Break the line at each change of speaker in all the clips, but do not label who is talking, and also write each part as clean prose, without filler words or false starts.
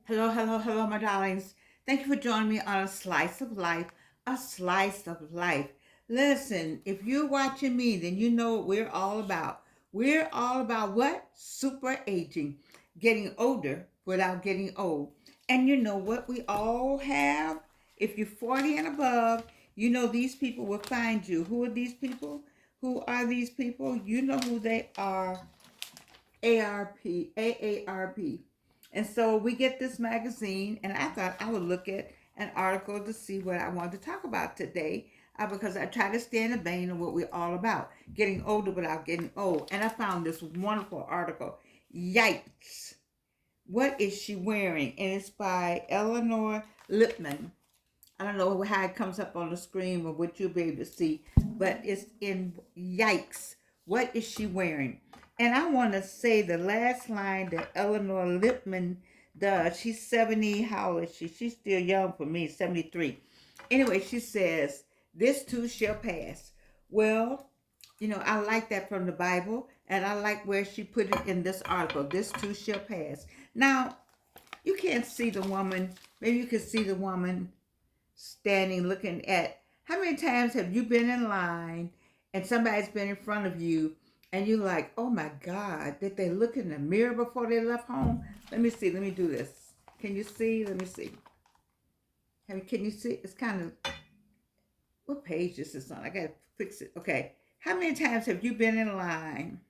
Hello, hello, hello, my darlings. Thank you for joining me on A Slice of Life. A Slice of Life. Listen, if you're watching me, then you know what we're all about. We're all about what? Super aging. Getting older without getting old. And you know what we all have? If you're 40 and above, you know these people will find you. Who are these people? Who are these people? You know who they are. AARP. And so we get this magazine, and I thought I would look at an article to see what I wanted to talk about today because I try to stay in the vein of what we're all about getting older without getting old. And I found this wonderful article. Yikes. What is she wearing? And it's by Eleanor Lipman. I don't know how it comes up on the screen or what you'll be able to see, but it's in yikes. What is she wearing? And I want to say the last line that Eleanor Lipman does. She's 70. How old is she? She's still young for me, 73. Anyway, she says, "This too shall pass." Well, I like that from the Bible, and I like where she put it in this article. This too shall pass. Now, you can't see the woman. Maybe you can see the woman standing looking at how many times have you been in line and somebody's been in front of you and you're like, oh my God, did they look in the mirror before they left home? Let me see. Let me do this. Can you see? Let me see. Can you see? It's kind of, what page is this on? I got to fix it. Okay. How many times have you been in line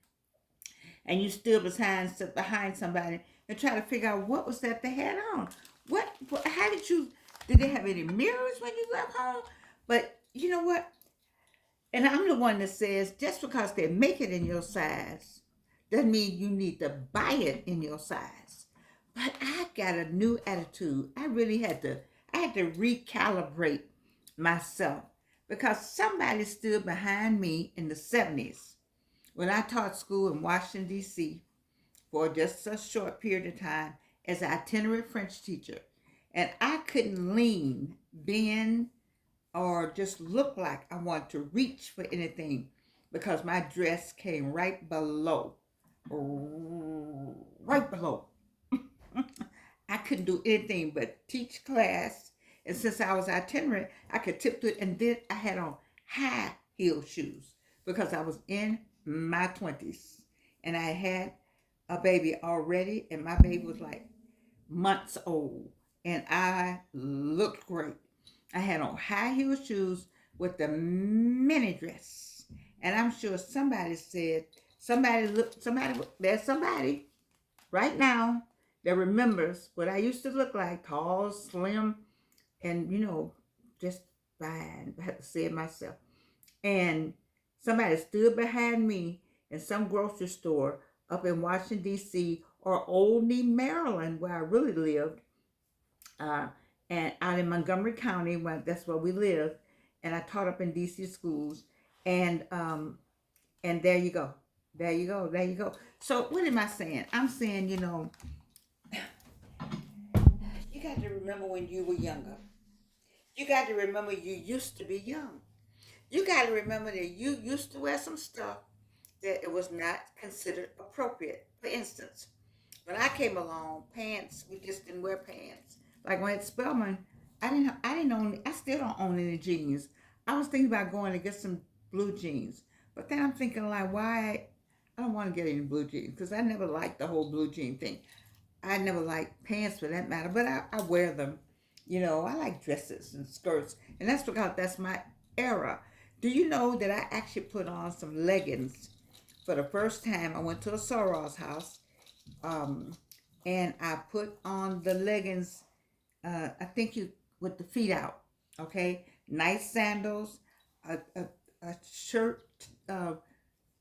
and you stood behind somebody and try to figure out what was that they had on? How did they have any mirrors when you left home? But you know what? And I'm the one that says just because they make it in your size doesn't mean you need to buy it in your size. But I got a new attitude. I had to recalibrate myself because somebody stood behind me in the 70s when I taught school in Washington, D.C. for just a short period of time as an itinerant French teacher. And I couldn't lean, bend, or just look like I want to reach for anything because my dress came right below. Right below. I couldn't do anything but teach class. And since I was itinerant, I could tip to it. And then I had on high heel shoes because I was in my 20s. And I had a baby already. And my baby was like months old. And I looked great. I had on high heel shoes with the mini dress. And I'm sure somebody said, there's somebody right now that remembers what I used to look like, tall, slim, and just fine. I had to say it myself. And somebody stood behind me in some grocery store up in Washington, D.C., or Olney, Maryland, where I really lived, uh, and out in Montgomery County, that's where we live. And I taught up in D.C. schools, and there you go, there you go, there you go. So what am I saying? I'm saying, you got to remember when you were younger. You got to remember you used to be young. You got to remember that you used to wear some stuff that it was not considered appropriate. For instance, when I came along, pants, we just didn't wear pants. Like when at Spelman, I didn't own, I still don't own any jeans. I was thinking about going to get some blue jeans. But then I'm thinking like, why? I don't want to get any blue jeans because I never liked the whole blue jean thing. I never liked pants for that matter, but I wear them. I like dresses and skirts, and that's because that's my era. Do you know that I actually put on some leggings for the first time? I went to a Soros house, um, and I put on the leggings. I think you with the feet out, okay? Nice sandals, a shirt, uh,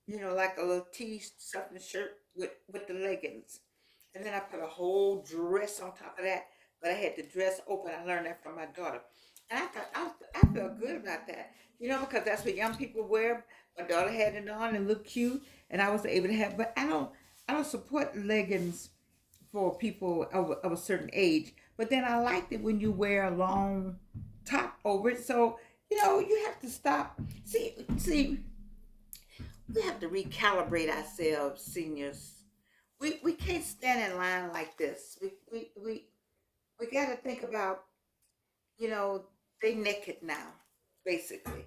like a little tee something shirt with the leggings. And then I put a whole dress on top of that. But I had the dress open. I learned that from my daughter. And I thought I felt good about that. Because that's what young people wear. My daughter had it on and looked cute, and I was able to have. But I don't support leggings for people of a certain age. But then I liked it when you wear a long top over it. So you have to stop. See, we have to recalibrate ourselves, seniors. We can't stand in line like this. We got to think about, you know, they naked now, basically.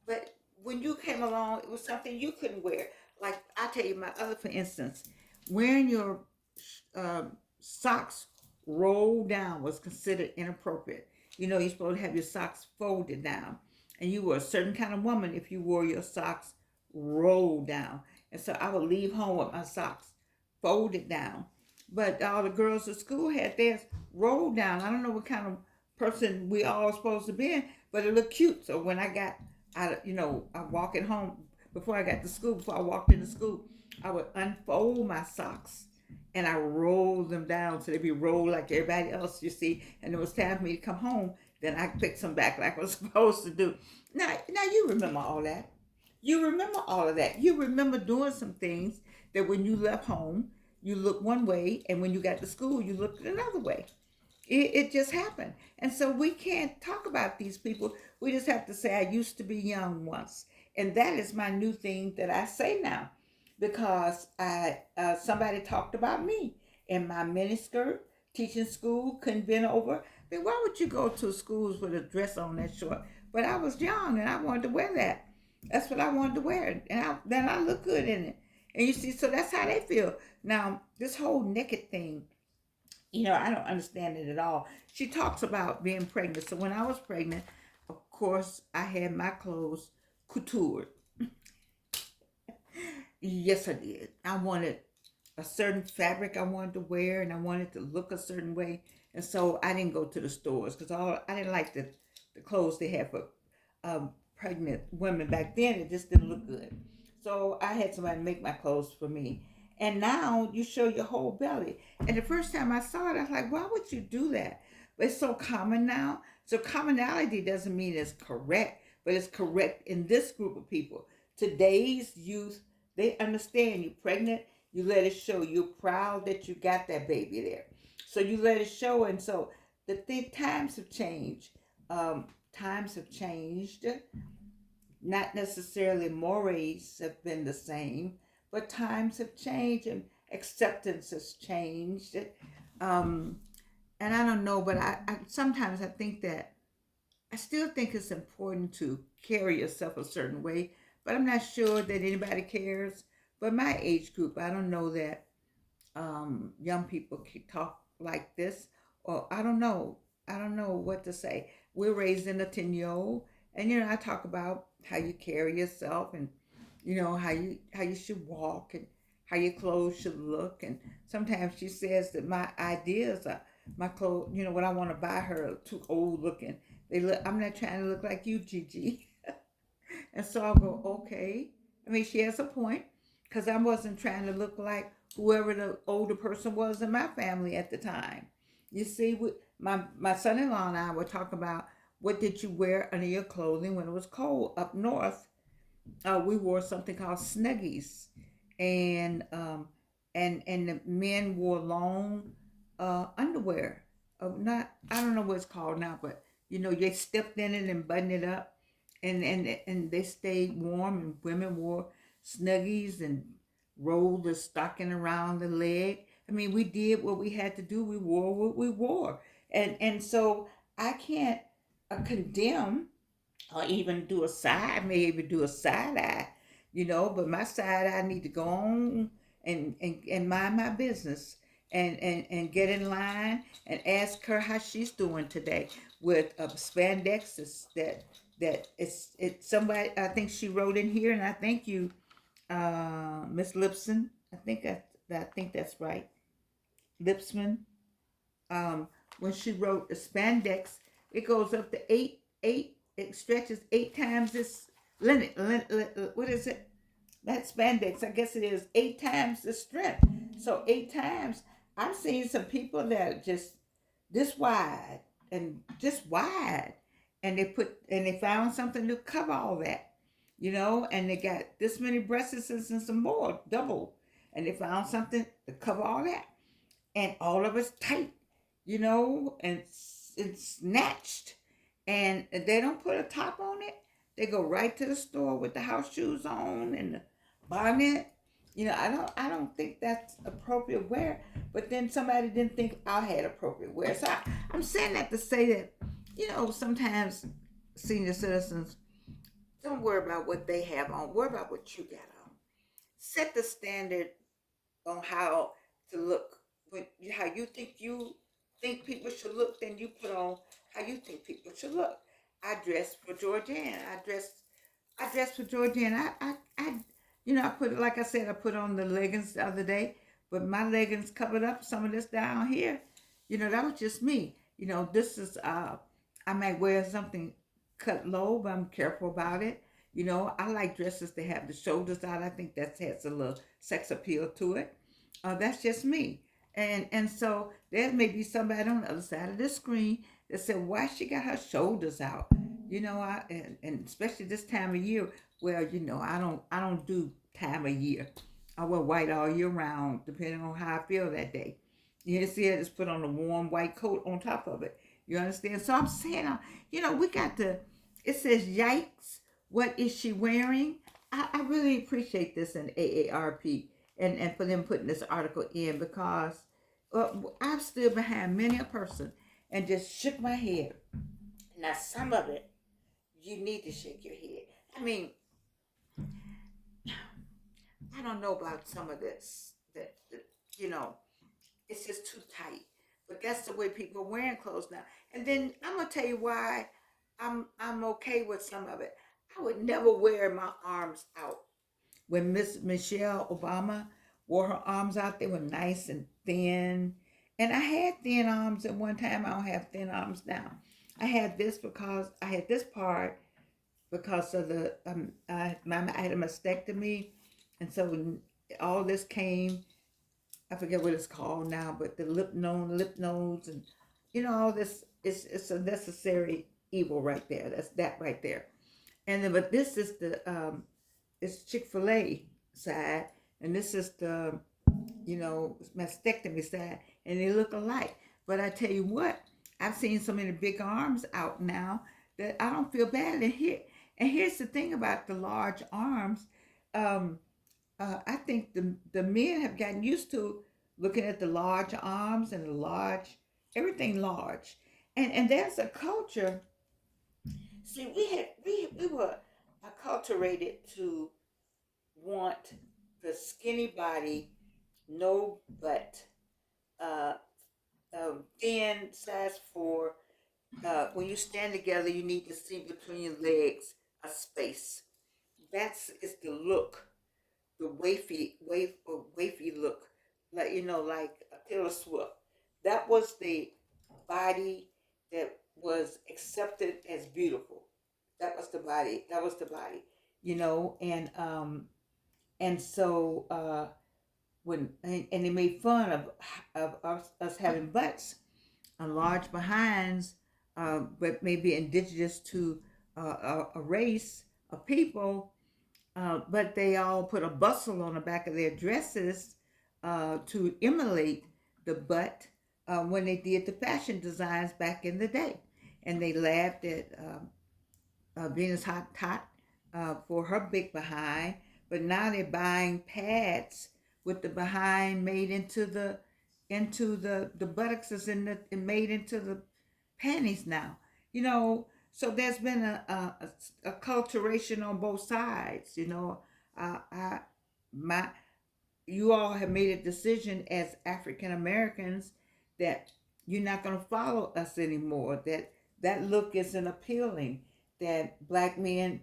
But when you came along, it was something you couldn't wear. Like I tell you, my other, for instance, wearing your socks rolled down was considered inappropriate. You know, you're supposed to have your socks folded down, and you were a certain kind of woman if you wore your socks rolled down. And so I would leave home with my socks folded down. But all the girls at school had theirs rolled down. I don't know what kind of person we all supposed to be, but it looked cute. So when I got I walk at home before I got to school, before I walked into school, I would unfold my socks and I rolled them down so they'd be rolled like everybody else, you see. And it was time for me to come home. Then I picked some back like I was supposed to do. Now you remember all that. You remember all of that. You remember doing some things that when you left home, you looked one way, and when you got to school, you looked another way. It just happened. And so we can't talk about these people. We just have to say, I used to be young once. And that is my new thing that I say now because I somebody talked about me in my miniskirt, teaching school, couldn't bend over. I mean, why would you go to schools with a dress on that short? But I was young and I wanted to wear that. That's what I wanted to wear. And then I look good in it. And you see, so that's how they feel. Now, this whole naked thing, I don't understand it at all. She talks about being pregnant. So when I was pregnant, of course, I had my clothes coutoured. Yes, I did. I wanted a certain fabric I wanted to wear, and I wanted to look a certain way. And so I didn't go to the stores because I didn't like the clothes they had for pregnant women back then. It just didn't look good. So I had somebody make my clothes for me. And now you show your whole belly. And the first time I saw it, I was like, why would you do that? But it's so common now. So commonality doesn't mean it's correct, but it's correct in this group of people. Today's youth, they understand you're pregnant, you let it show. You're proud that you got that baby there. So you let it show. And so times have changed. Times have changed. Not necessarily mores have been the same, but times have changed and acceptance has changed. Um, and I don't know, but I sometimes I think that I still think it's important to carry yourself a certain way, but I'm not sure that anybody cares. But my age group, I don't know that young people can talk like this, or I don't know. I don't know what to say. We're raised in a tenio, and I talk about how you carry yourself, and how you should walk, and how your clothes should look. And sometimes she says that my ideas are my clothes. What I want to buy her are too old looking. They look. I'm not trying to look like you, Gigi. And so I'll go, okay. I mean, she has a point because I wasn't trying to look like whoever the older person was in my family at the time. You see, my son-in-law and I were talking about what did you wear under your clothing when it was cold up north. We wore something called snuggies, and the men wore long underwear. Not I don't know what it's called now, but they stepped in it and buttoned it up, and they stayed warm. And women wore snuggies and rolled the stocking around the leg. I mean, we did what we had to do. We wore what we wore, and so I can't condemn or even do a side, maybe do a side eye, but my side eye need to go on and mind my business and get in line and ask her how she's doing today with spandex that it's somebody I think she wrote in here, and I thank you, Miss Lipson. I think that's right, Lipsman. When she wrote the spandex, it goes up to eight. It stretches 8 times this what is it? That spandex, I guess it is 8 times the strength. So 8 times. I've seen some people that are just this wide and just wide, and they found something to cover all that, and they got this many breasts and some more double, and they found something to cover all that, and all of it's tight, and it's snatched, and they don't put a top on it. They go right to the store with the house shoes on and the bonnet, I don't think that's appropriate wear. But then somebody didn't think I had appropriate wear. So I'm saying that to say that, sometimes senior citizens don't worry about what they have on. Worry about what you got on. Set the standard on how to look. How you think people should look, then you put on how you think people should look. I dress for Georgianne. I dress for Georgianne. I put it like I said. I put on the leggings the other day, but my leggings covered up some of this down here. That was just me. This is I might wear something cut low, but I'm careful about it. I like dresses that have the shoulders out. I think that has a little sex appeal to it. That's just me. And so there may be somebody on the other side of the screen that said, "Why she got her shoulders out?" And especially this time of year, where I don't do time of year. I wear white all year round, depending on how I feel that day. You see, I just put on a warm white coat on top of it. You understand? So I'm saying, we got to. It says, "Yikes! What is she wearing?" I really appreciate this in AARP, and for them putting this article in, because I've stood behind many a person and just shook my head. Now, some of it, you need to shake your head. I mean, I don't know about some of this that you know it's just too tight. But that's the way people are wearing clothes now. And then I'm gonna tell you why I'm okay with some of it. I would never wear my arms out. When Miss Michelle Obama wore her arms out, they were nice and thin. And I had thin arms at one time. I don't have thin arms now. I had this because I had this part because of I had a mastectomy, and so when all this came, I forget what it's called now, but the lip nodes, and all this is it's a necessary evil right there. That's that right there. And then, but this is the it's Chick-fil-A side, and this is the mastectomy side, and they look alike. But I tell you what, I've seen so many big arms out now that I don't feel bad. And here's the thing about the large arms. Um, I think the men have gotten used to looking at the large arms and the large everything large, and there's a culture. See, we were acculturated to want the skinny body, no butt, uh, thin size four. When you stand together, you need to see between your legs a space. That's is the look, the wafy look, like like a Taylor Swift. That was the body that was accepted as beautiful. That was the body. That was the body. And so and they made fun of us having butts and large behinds, but maybe indigenous to a race of people, but they all put a bustle on the back of their dresses to emulate the butt when they did the fashion designs back in the day. And they laughed at Venus Hot Tot for her big behind, but now they're buying pads with the behind made into the buttocks is in the and made into the panties now. So there's been a culturation on both sides. I my you all have made a decision as African Americans that you're not going to follow us anymore. That look isn't appealing. That black men,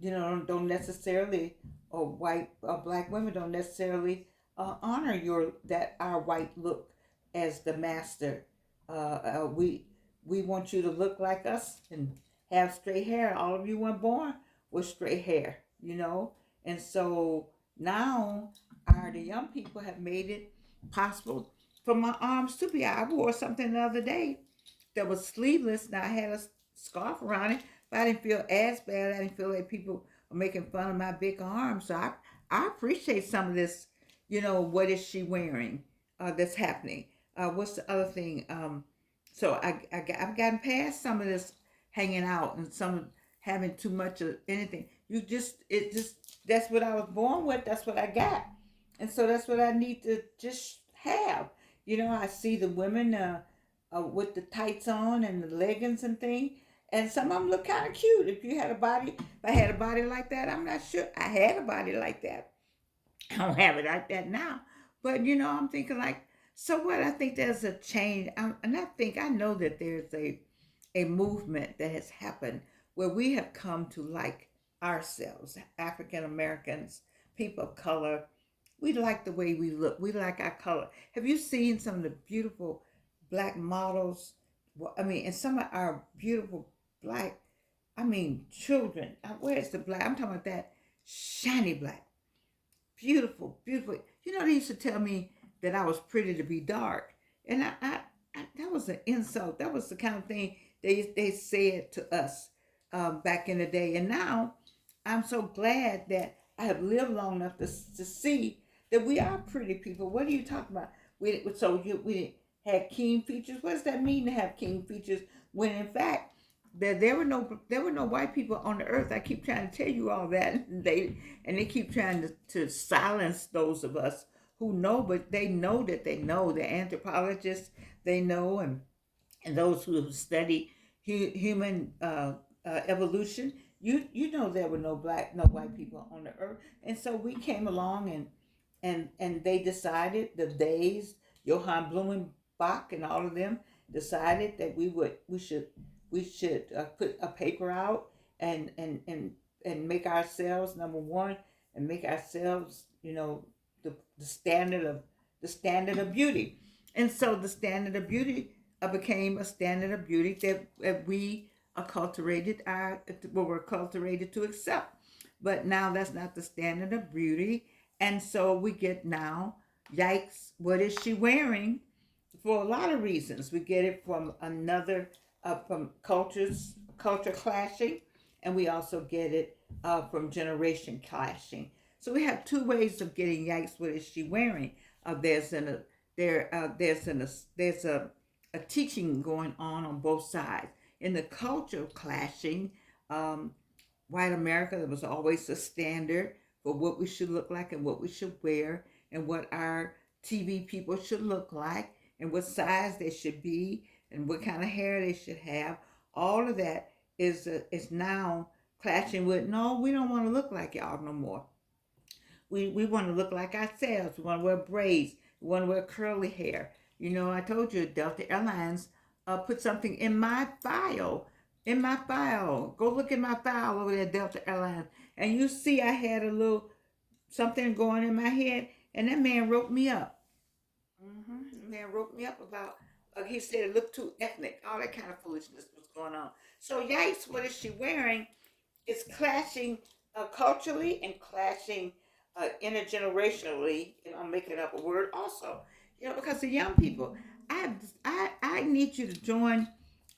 don't necessarily, or white or black women don't necessarily honor our white look as the master. We want you to look like us and have straight hair. All of you weren't born with straight hair, and so now the young people have made it possible for my arms to be out. I wore something the other day that was sleeveless. Now I had a scarf around it, but I didn't feel as bad. I didn't feel like people were making fun of my big arms. So I appreciate some of this. What is she wearing? That's happening. What's the other thing? So I've gotten past some of this hanging out and some having too much of anything. That's what I was born with. That's what I got. And so that's what I need to just have. You know, I see the women with the tights on and the leggings and things, and some of them look kind of cute. If I had a body like that, I'm not sure I had a body like that. I don't have it like that now. But you know, I'm thinking like, so what? I think there's a change, and I know that there's a movement that has happened where we have come to like ourselves, African Americans, people of color. We like the way we look. We like our color. Have you seen some of the beautiful black models? Well, I mean, and some of our beautiful black, I mean, children. Where's the black? I'm talking about that shiny black. Beautiful, beautiful. You know, they used to tell me that I was pretty to be dark. And that was an insult. That was the kind of thing they said to us back in the day. And now I'm so glad that I have lived long enough to see that we are pretty people. What are you talking about? We had keen features. What does that mean to have keen features when in fact there were no white people on the earth. I keep trying to tell you all that. They keep trying to silence those of us who know, but they know that they know. The anthropologists, they know, and those who have studied human evolution, you know there were no white people on the earth, and so we came along and they decided the days Johann Blumenbach and all of them decided that we should put a paper out and make ourselves number one and make ourselves the standard of beauty, and so the standard of beauty became a standard of beauty that we are cultivated our well, we're cultivated to accept. But now that's not the standard of beauty, and so we get now, yikes, what is she wearing? For a lot of reasons, we get it from from culture clashing, and we also get it from generation clashing. So we have two ways of getting yikes. What is she wearing? There's an there there's an there's a teaching going on both sides. In the culture clashing, um, white America, there was always a standard for what we should look like and what we should wear and what our TV people should look like and what size they should be and what kind of hair they should have. All of that is now clashing with, no, we don't want to look like y'all no more. We want to look like ourselves. We want to wear braids. We want to wear curly hair. You know, I told you Delta Airlines put something in my file. In my file. Go look in my file over there, Delta Airlines. And you see I had a little something going in my head. And that man wrote me up. The man wrote me up about, he said it looked too ethnic. All that kind of foolishness was going on. So, yikes, what is she wearing? It's clashing culturally and clashing intergenerationally. And I'm making up a word also. You know, because the young people, I need you to join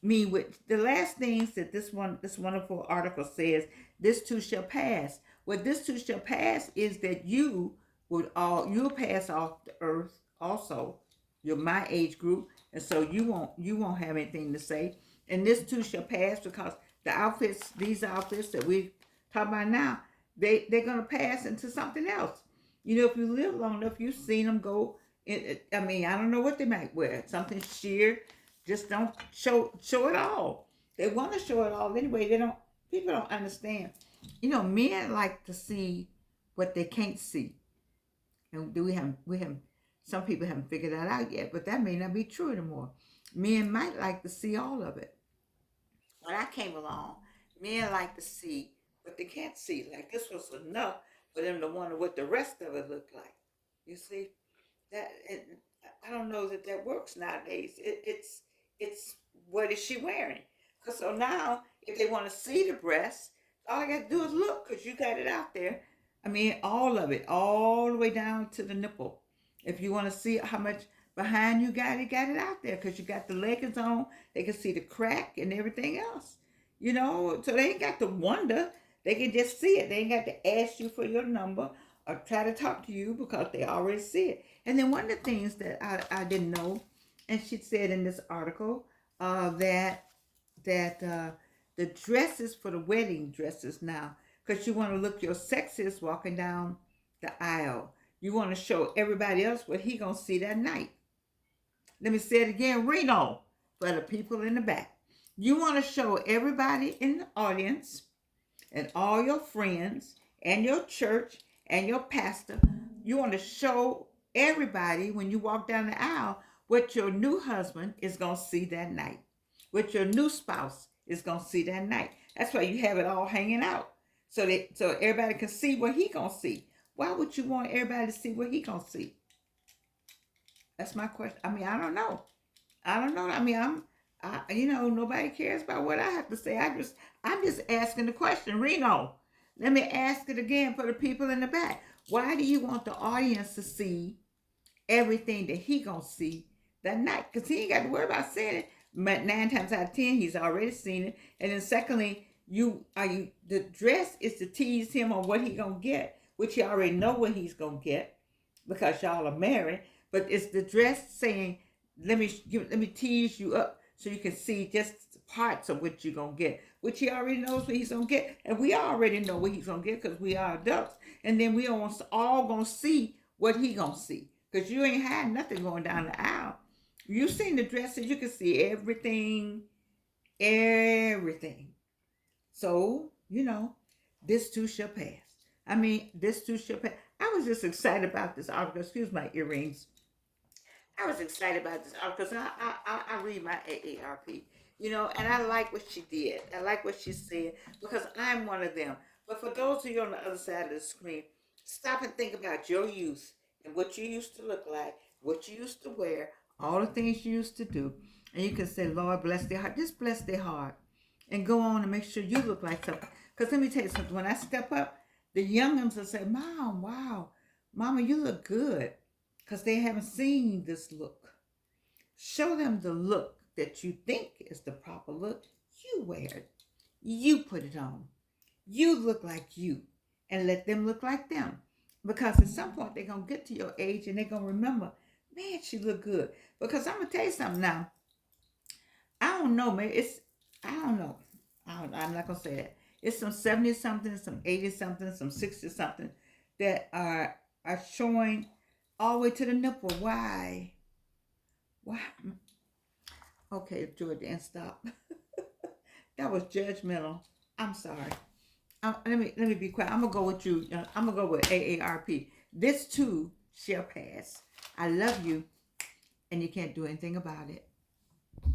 me with the last things that this wonderful article says. This too shall pass. What this too shall pass is that you'll pass off the earth also. You're my age group, and so you won't have anything to say. And this too shall pass because these outfits that we talk about now, they're gonna pass into something else. You know, if you live long enough, you've seen them go. I mean, I don't know what they might wear. Something sheer, just don't show it all. They want to show it all anyway. They don't. People don't understand. You know, men like to see what they can't see, and we have some people haven't figured that out yet. But that may not be true anymore. Men might like to see all of it. When I came along, men like to see what they can't see. Like this was enough for them to wonder what the rest of it looked like. You see that? I don't know that that works nowadays. It's what is she wearing? Cause so now, if they want to see the breast, all I got to do is look, cause you got it out there. I mean, all of it, all the way down to the nipple. If you want to see how much behind you got it out there, cause you got the leggings on. They can see the crack and everything else. You know, so they ain't got to wonder. They can just see it. They ain't got to ask you for your number or try to talk to you because they already see it. And then one of the things that I didn't know, and she said in this article, that the dresses for the wedding dresses now, because you want to look your sexiest walking down the aisle. You want to show everybody else what he gonna see that night. Let me say it again, Reno, for the people in the back. You want to show everybody in the audience and all your friends and your church and your pastor. You want to show everybody when you walk down the aisle what your new husband is going to see that night, what your new spouse is going to see that night. That's why you have it all hanging out so everybody can see what he going to see. Why would you want everybody to see what he going to see? That's my question. I mean, I don't know. I don't know. I mean, nobody cares about what I have to say. I'm just asking the question, Reno. Let me ask it again for the people in the back. Why do you want the audience to see everything that he gonna see that night? Because he ain't got to worry about seeing it. But 9 times out of 10, he's already seen it. And then secondly, the dress is to tease him on what he gonna get, which you already know what he's gonna get because y'all are married. But it's the dress saying, let me tease you up so you can see just parts of what you're gonna get, which he already knows what he's gonna get, and we already know what he's gonna get because we are adults. And then we all gonna see what he gonna see because you ain't had nothing going down the aisle. You seen the dresses, you can see everything, everything. So this too shall pass. I mean, this too shall pass. I was just excited about this article. Excuse my earrings. I was excited about this because I read my AARP, and I like what she did. I like what she said because I'm one of them. But for those of you on the other side of the screen, stop and think about your youth and what you used to look like, what you used to wear, all the things you used to do. And you can say, Lord, bless their heart. Just bless their heart and go on and make sure you look like something. Because let me tell you something. When I step up, the young ones will say, Mom, wow, Mama, you look good because they haven't seen this look. Show them the look that you think is the proper look. You wear it. You put it on. You look like you and let them look like them. Because at some point they're going to get to your age and they're going to remember, man, she look good. Because I'm going to tell you something now. I don't know, man. I don't know. I'm not going to say that. It's some 70 something, some 80 something, some 60 something that are showing all the way to the nipple. Why? Why? Okay, Jordan, stop. That was judgmental. I'm sorry. Let me be quiet. I'm gonna go with you. I'm gonna go with AARP. This too shall pass. I love you, and you can't do anything about it.